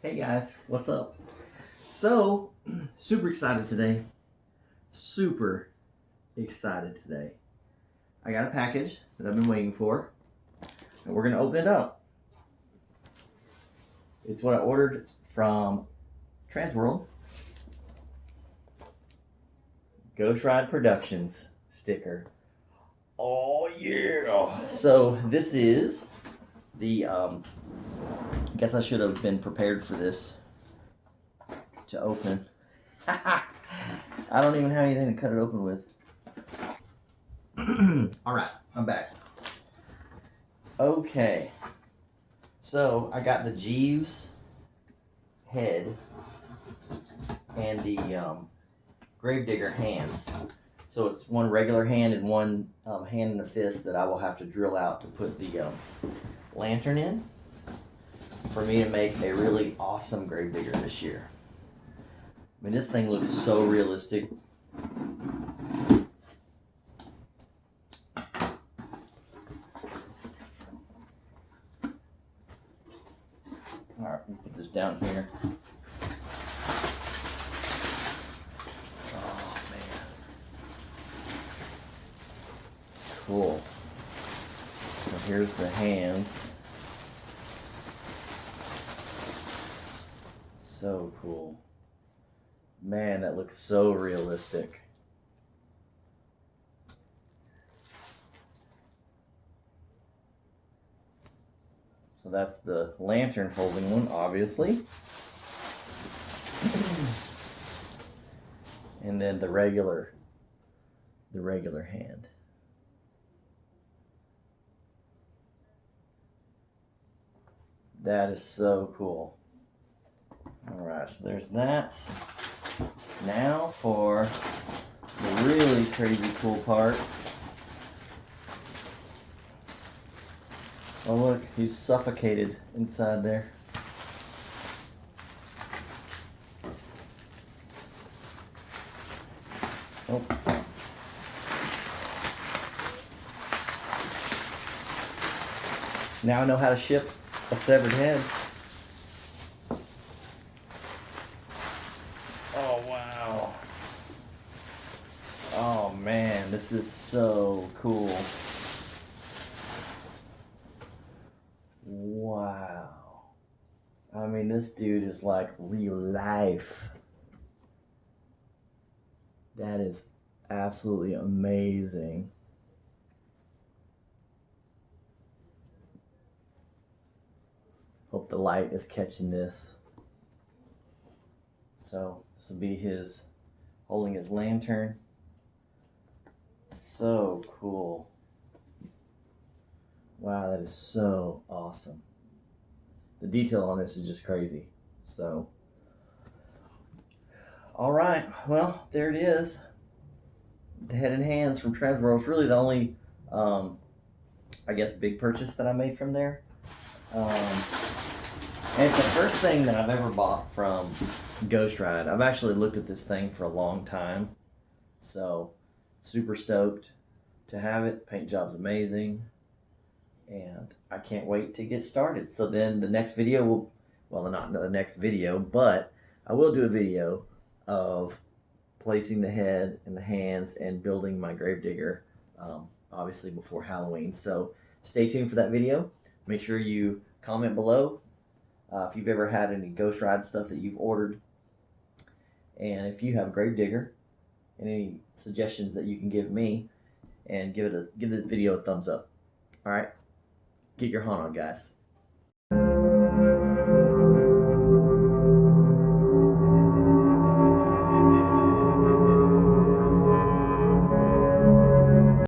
Hey guys, what's up? So, super excited today. Super excited today. I got a package that I've been waiting for, and we're gonna open it up. It's what I ordered from Transworld. Ghost Ride Productions sticker. Oh yeah! So this is the I guess I should have been prepared for this to open. I don't even have anything to cut it open with. All right, I'm back. Okay, so I got the Jeeves head and the Gravedigger hands. So it's one regular hand and one hand and a fist that I will have to drill out to put the lantern in for me to make a really awesome Gravedigger this year. I mean, this thing looks so realistic. All right, we'll put this down here. Oh, man. Cool. So here's the hands. So cool. Man, that looks so realistic. So that's the lantern holding one, obviously. And then the regular hand. That is so cool. All right, so there's that. Now for the really crazy cool part. Oh look, he's suffocated inside there. Oh. Now I know how to ship a severed head. Oh wow. Oh man, this is so cool. Wow. I mean, this dude is like real life. That is absolutely amazing. Hope the light is catching this. So this will be his holding his lantern. So cool. Wow, that is so awesome. The detail on this is just crazy. So, all right, well, there it is. The head and hands from Transworld. It's really the only, I guess, big purchase that I made from there. And it's the first thing that I've ever bought from Ghost Ride. I've actually looked at this thing for a long time. So, super stoked to have it. The paint job's amazing. And I can't wait to get started. So then the next video will, well, not the next video, but I will do a video of placing the head and the hands and building my Gravedigger, obviously before Halloween. So stay tuned for that video. Make sure you comment below if you've ever had any Ghost Ride stuff that you've ordered. And if you have Gravedigger and any suggestions that you can give me, and give the video a thumbs up. All right? Get your hunt on, guys.